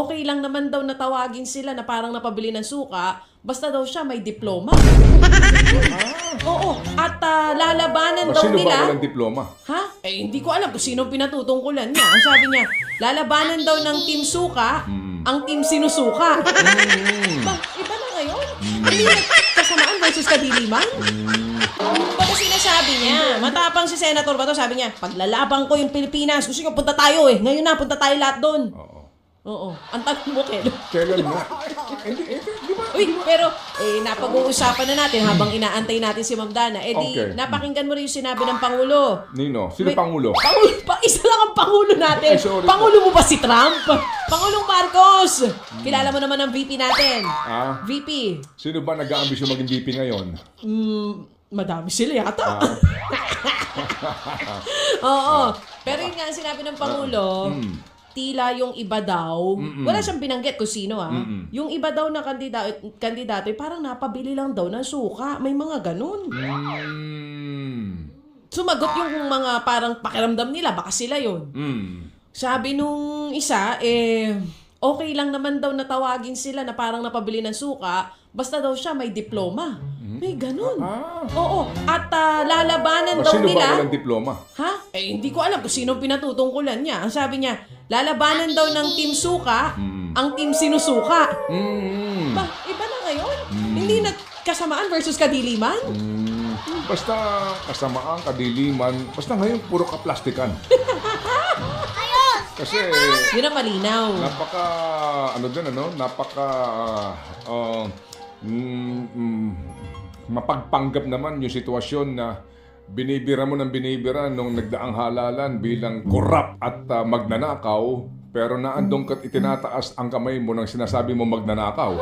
okay lang naman daw na tawagin sila na parang napabili ng suka, basta daw siya may diploma. Oo, at lalabanan daw Sino ba nila. walang diploma? Ha? Eh, hindi ko alam kung sino pinatutungkulan niya. Ang sabi niya, lalabanan daw ng Team Suka, ang Team Sinusuka. Ba, iba na ngayon? Hindi na kasamaan versus kadiliman? Bago sinasabi niya, matapang si Senator Bato, sabi niya, paglalabang ko yung Pilipinas, gusto ko punta tayo eh. Ngayon na, punta tayo lahat doon. Oo. Ang tanong mo, Kel. Kailan nga? Di ba? Uy, pero napag-uusapan na natin habang inaantay natin si Ma'am Dana. Eh di, Okay. napakinggan mo rin yung sinabi ng Pangulo. Nino? Sino Pangulo? Isa lang ang Pangulo natin. Ay, sorry. Pangulo mo ba si Trump? Pangulong Marcos. Kilala mo naman ang VP natin. VP. Sino ba nag-aambisyon maging VP ngayon? Madami sila yata. Oo. Pero yun nga ang sinabi ng Pangulo, tila yung iba daw, wala siyang binanggit kung sino yung iba daw na kandidato parang napabili lang daw ng suka. May mga ganun. Sumagot yung mga parang pakiramdam nila, baka sila yun. Sabi nung isa, okay lang naman daw na tawagin sila na parang napabili ng suka, basta daw siya may diploma. May ganun. Oo. At lalabanan daw Sino nila. ba walang diploma? Ha? Eh, hindi ko alam kung sino pinatutungkulan niya. Ang sabi niya, lalabanan daw ng Team Suka, ang Team Sinusuka. Ba, iba na ngayon? Hindi na kasamaan versus kadiliman? Basta kasamaan, kadiliman, basta ngayon puro kaplastikan. Kasi Yun ang malinaw. napaka, mapagpanggap naman yung sitwasyon na binibira mo ng binibira nung nagdaang halalan bilang korap at magnanakaw, pero naandong kat itinataas ang kamay mo nang sinasabi mo magnanakaw.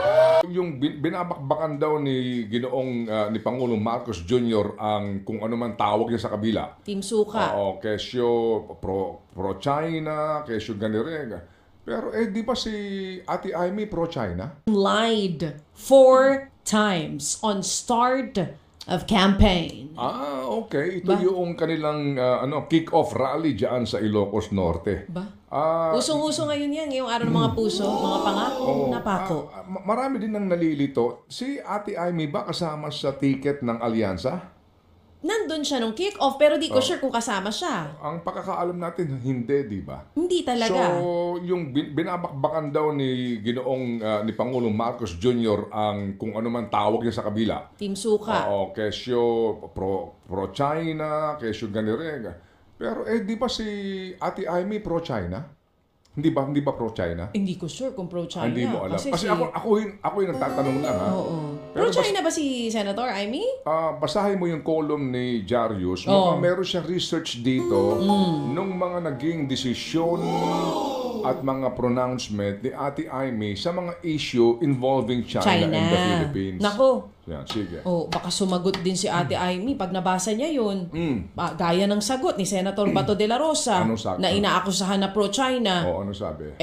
Yung binabakbakan daw ni ni Pangulong Marcos Jr. ang kung ano man tawag niya sa kabila. Team Suka. Oo, kesyo pro-China, kesyo ganirega. Pero di ba si Ate Amy pro-China? Lied 4 times on start of campaign. Okay. Ito yung kanilang kick-off rally diyan sa Ilocos Norte. Ba? Usong-uso ngayon yan, ngayong araw ng mga puso, mga pangako, napako. Marami din nang nalilito. Si Ate Amy ba kasama sa ticket ng alyansa? Nandun siya nung kick-off, pero di ko sure kung kasama siya. Ang pagkakaalam natin, hindi, di ba? Hindi talaga. So, yung binabakbakan daw ni ni Pangulong Marcos Jr. ang kung ano man tawag niya sa kabila. Team Suka. Oo, kesyo pro-China, kesyo ganirega. Pero di ba si Ate Amy pro-China? Hindi ba pro-China? Hindi ko sure kung pro-China. Hindi mo alam. Kasi ako yung nagtatanong lang Pro-China ba si Senator Amy? Basahin mo yung column ni Jarius. Mukhang meron siyang research dito nung mga naging desisyon at mga pronouncement ni Ate Amy sa mga issue involving China and the Philippines. Nako. Yan, sige. Baka sumagot din si Ate Amy pag nabasa niya yun. Gaya ng sagot ni Senator Bato de la Rosa na inaakusahan na pro-China. Ano sabi?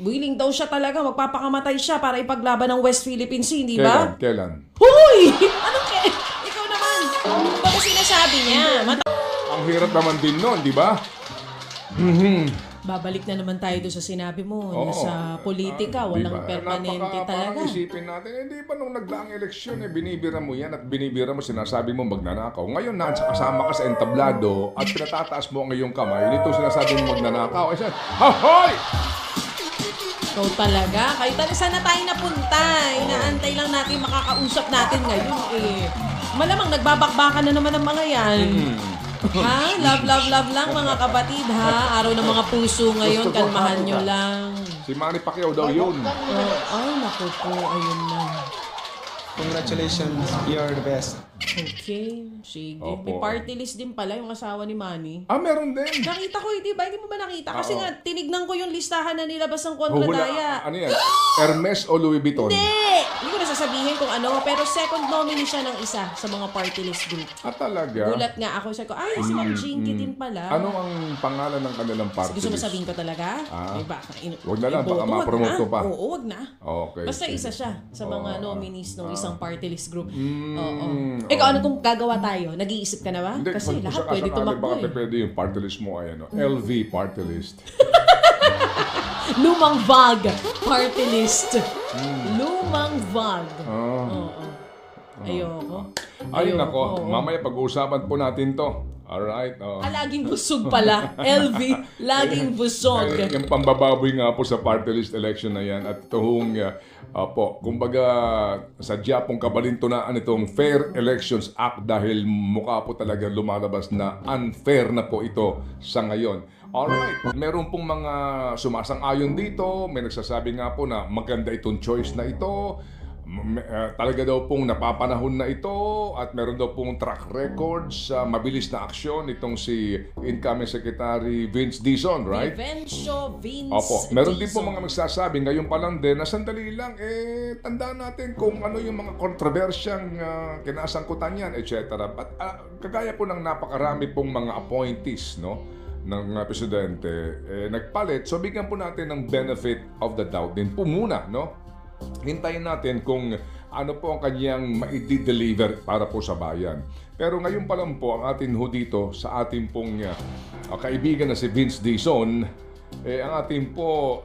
Willing daw siya talaga, magpapakamatay siya para ipaglaban ng West Philippine Sea, di ba? Kailan? Huy! Anong ikaw naman? Baka sinasabi niya. Ang hirap naman din nun, di ba? Babalik na naman tayo doon sa sinabi mo na sa politika, walang permanente talaga. Parang isipin natin, hindi ba nung nagdaang eleksyon, binibira mo yan at binibira mo, sinasabi mo magnanakaw. Ngayon, kasama ka sa entablado at pinatataas mo ang iyong kamay, nito sinasabi mo magnanakaw. Ay, hoy! Ikaw talaga. Kayo talaga, saan na tayo napunta? Inaantay lang natin, makakausap natin ngayon Malamang nagbabakbakan na naman ang mga yan. Ha? Love lang mga kapatid ha. Araw ng mga puso ngayon, kalmahan nyo lang. Si Manny Pacquiao daw yun. Ay, naku po, ayun na. Congratulations, you're the best. Okay, sige. May party list din pala yung asawa ni Manny. Meron din. Nakita ko, di ba? Hindi mo ba nakita? Kasi nga, tinignan ko yung listahan na nilabas ng kontradaya. Ano yan? Hermes o Louis Vuitton? Hindi ko na sasabihin kung ano, pero second nominee siya ng isa sa mga party list group. Talaga? Gulat nga ako. Sabi ko, ay, si Ma'am Jinky din pala. Ano ang pangalan ng kanilang party Gusto mo list? sabihin ko talaga? Wag na lang, baka ma-promote ko pa. Oo, wag na. Okay. Basta isa siya sa mga nominees ng isang party list group. Oo. Ikaw, ano kung gagawa tayo? Nag-iisip ka na ba? Hindi, Kasi lahat kung pwede sakali tumakbo baka pwede yung party list mo ay LV party list. Lumang VAG party list. Lumang VAG. Oo. Ayoko. Ay, Ayoko. nako. Oo. Mamaya pag-uusapan po natin to. Alright. Laging busog pala. LV, laging busog. Yung pambababoy nga po sa party list election na yan at itong kumbaga sadya pong kabalintunaan itong Fair Elections Act dahil mukha po talaga lumalabas na unfair na po ito sa ngayon. Alright, meron pong mga sumasang-ayon dito, may nagsasabi nga po na maganda itong choice na ito. Talaga daw pong napapanahon na ito at meron daw pong track record sa mabilis na aksyon itong si incoming Secretary Vince Dizon, right? Vivencio Vince Opo, meron din po Dizon. mga magsasabi ngayon pa lang din na sandali lang, tandaan natin kung ano yung mga kontrobersyang kinasangkutan yan, etc. But kagaya po ng napakarami pong mga appointees, no? Ng presidente, nagpalit, so bigyan po natin ng benefit of the doubt din po muna, no? Hintayin natin kung ano po ang kanyang ma-deliver para po sa bayan. Pero ngayon pa lang po ang atin ho dito sa ating pong kaibigan na si Vince Dizon, ang ating po,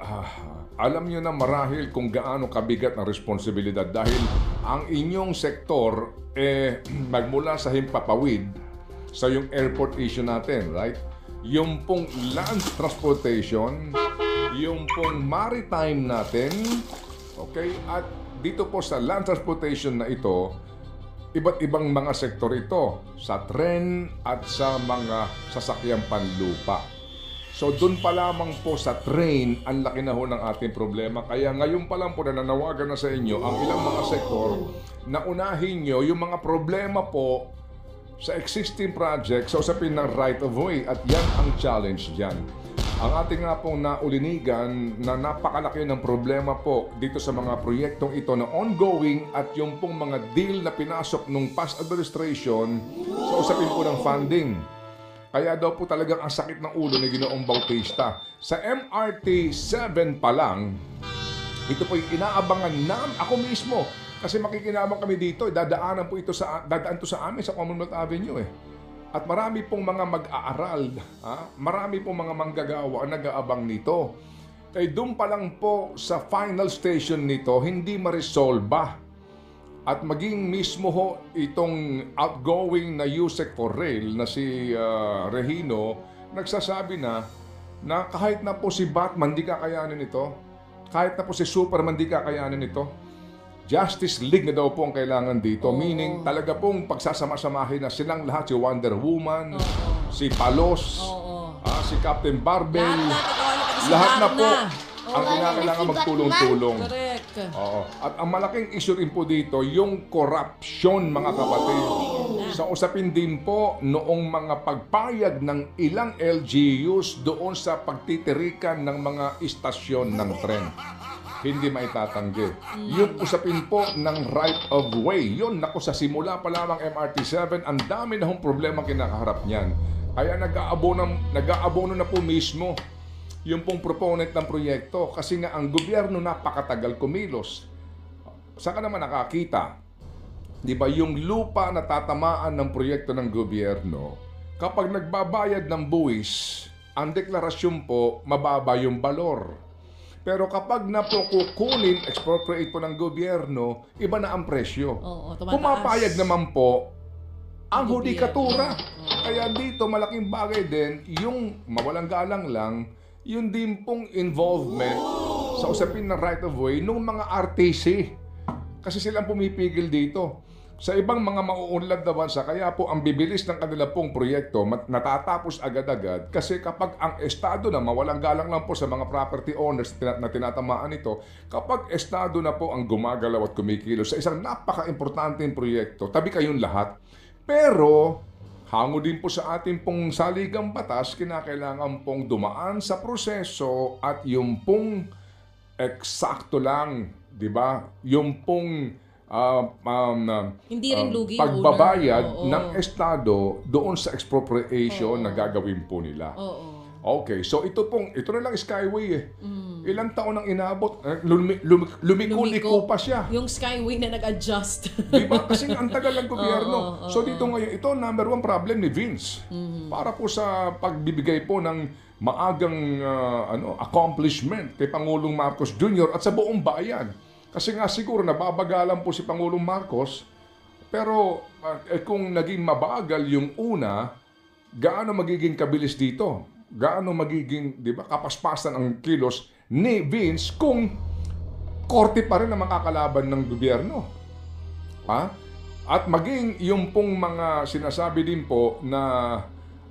alam nyo na marahil kung gaano kabigat ang responsibilidad dahil ang inyong sektor magmula sa himpapawid sa yung airport issue natin, right? Yung pong land transportation, yung pong maritime natin, okay? At dito po sa land transportation na ito, iba't ibang mga sektor ito, sa tren at sa mga sasakyang panlupa. So doon pa lamang po sa train, ang laki na ho ng ating problema. Kaya ngayon pa lang po na nanawagan na sa inyo ang ilang mga sektor na unahin nyo yung mga problema po sa existing project sa usapin ng right of way at yan ang challenge dyan. Ang ating nga pong naulinigan na napakalaki ng problema po dito sa mga proyektong ito na ongoing at yung pong mga deal na pinasok nung past administration sa usapin po ng funding. Kaya daw po talagang ang sakit ng ulo ni Ginoong Bautista. Sa MRT 7 pa lang, ito po yung inaabangan namin, ako mismo, kasi makikinabang kami dito, dadaan to sa amin sa Commonwealth Avenue At marami pong mga mag-aaral, marami pong mga manggagawa ang nag-aabang nito. Kaya doon pa lang po sa final station nito, hindi ma-resolve. At maging mismo ho itong outgoing na USEC for Rail na si Regino, nagsasabi na kahit na po si Batman di kakayanin ito, kahit na po si Superman di kakayanin ito, Justice League na daw po ang kailangan dito. Meaning, talaga pong pagsasama-samahin na silang lahat. Si Wonder Woman, si Palos, si Captain Barbell. Lahat na po ang kailangan magtulong-tulong. Correct. At ang malaking issue rin po dito, yung corruption, mga kapatid. Sa usapin din po, noong mga pagpayag ng ilang LGUs doon sa pagtitirikan ng mga istasyon ng tren. Hindi maitatanggi. Yung usapin po ng right of way, yun, naku, sa simula pa lamang MRT7, ang dami na hong problema kinakaharap niyan. Kaya nag-aabono na po mismo yung pong proponent ng proyekto kasi nga ang gobyerno napakatagal kumilos. Saan ka naman nakakita? Di ba yung lupa na tatamaan ng proyekto ng gobyerno, kapag nagbabayad ng buwis, ang deklarasyon po, mababa yung balor. Pero kapag napukukunin, expropriate po ng gobyerno, iba na ang presyo. Pumapayag naman po ang hudikatura. Kaya dito, malaking bagay din, yung mawalang galang lang, yung din pong involvement sa usapin ng right of way ng mga RTC. Kasi silang pumipigil dito. Sa ibang mga mauunlad na bansa, kaya po ang bibilis ng kanila pong proyekto natatapos agad-agad kasi kapag ang estado na mawalang galang lang po sa mga property owners na tinatamaan ito, kapag estado na po ang gumagalaw at kumikilos sa isang napaka-importanteng proyekto, tabi kayong lahat. Pero hango din po sa ating pong saligang batas, kinakailangan pong dumaan sa proseso at yung pong eksakto lang, di ba? Yung pong hindi rin lugi pagbabayad ng estado doon sa expropriation na gagawin po nila. Okay, so ito na lang Skyway eh. Ilang taon ang inabot, lumiko pa siya. Yung Skyway na nag-adjust. Di ba? Kasi ang tagal ng gobyerno. So dito ngayon, ito number one problem ni Vince. Para po sa pagbibigay po ng maagang accomplishment kay Pangulong Marcos Jr. at sa buong bayan. Kasi nga siguro nababagalan po si Pangulong Marcos, pero kung naging mabagal yung una, gaano magiging kabilis dito? Gaano magiging, di ba, kapaspasan ang kilos ni Vince kung korte pa rin ang makakalaban ng gobyerno? Ha? At maging yung pong mga sinasabi din po na,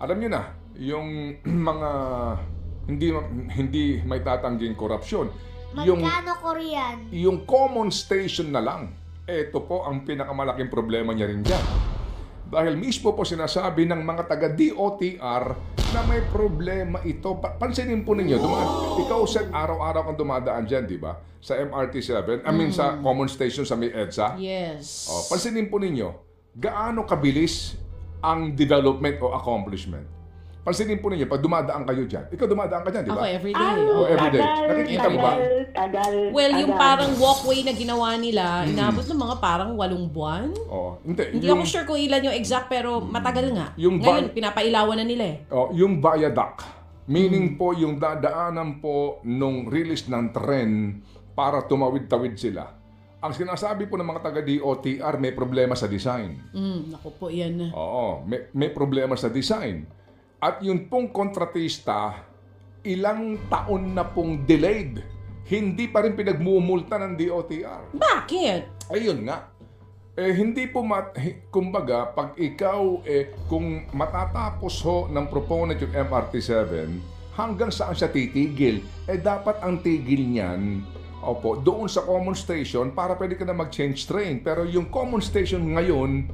alam niyo na, yung mga hindi may tatangging korupsyon. Magkano Korean? Yung common station na lang. Ito po ang pinakamalaking problema niya rin dyan. Dahil mismo po sinasabi ng mga taga-DOTR na may problema ito. Pansinin po ninyo, ikaw Seth, araw-araw kang dumadaan dyan, di ba? Sa MRT7, sa common station sa may EDSA. Yes. Pansinin po ninyo, gaano kabilis ang development o accomplishment? Pansinin po ninyo, pag dumadaan kayo dyan, ikaw dumadaan ka dyan, di ba? Ako everyday. Oh, everyday. Tagal, Nakikita mo ba? Tagal. Well, yung parang walkway na ginawa nila, inabot ng mga parang 8 buwan. Hindi ako sure kung ilan yung exact, pero matagal nga. Yung Ngayon, pinapailawan na nila eh. Yung viaduct, meaning po yung dadaanan po nung release ng tren para tumawid-tawid sila. Ang sinasabi po ng mga taga-DOTR, may problema sa design. Naku po, yan. Oo, may problema sa design. At yung pong kontratista, ilang taon na pong delayed. Hindi pa rin pinagmumulta ng DOTR. Bakit? Ayun nga. Hindi po, kumbaga, pag ikaw, kung matatapos ho ng proponent yung MRT7, hanggang saan siya titigil? Dapat ang tigil niyan, doon sa common station para pwede ka na mag-change train. Pero yung common station ngayon,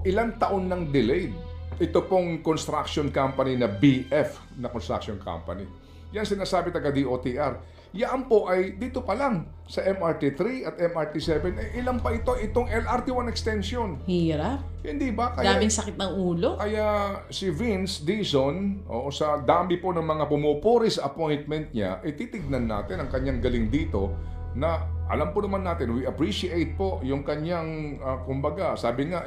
ilang taon nang delayed. Ito pong construction company na BF na construction company. Yan sinasabi taga-DOTR. Yan po ay dito pa lang sa MRT3 at MRT7. Ilan pa ito? Itong LRT1 extension. Hirap. Hindi ba? Daming sakit ng ulo. Kaya si Vince Dizon, sa dami po ng mga pumupuri sa appointment niya, titignan natin ang kanyang galing dito na alam po naman natin, we appreciate po yung kanyang, kumbaga, sabi nga,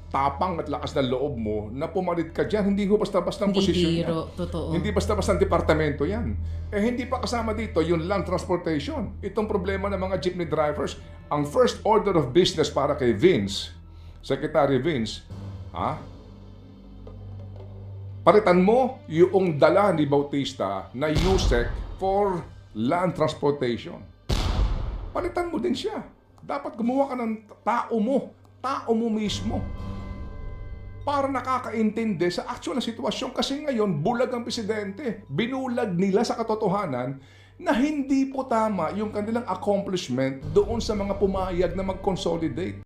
tapang at lakas ng loob mo na pumalit ka dyan. Hindi ko basta-basta ang posisyon yan. Totoo. Hindi basta-basta ang departamento yan. Hindi pa kasama dito yung land transportation. Itong problema ng mga jeepney drivers. Ang first order of business para kay Vince, Secretary Vince, palitan mo yung dala ni Bautista na USEC for land transportation. Palitan mo din siya. Dapat gumawa ka ng tao mo mismo, para nakakaintindi sa actual na sitwasyon. Kasi ngayon, bulag ang presidente. Binulag nila sa katotohanan na hindi po tama yung kanilang accomplishment doon sa mga pumayag na mag-consolidate.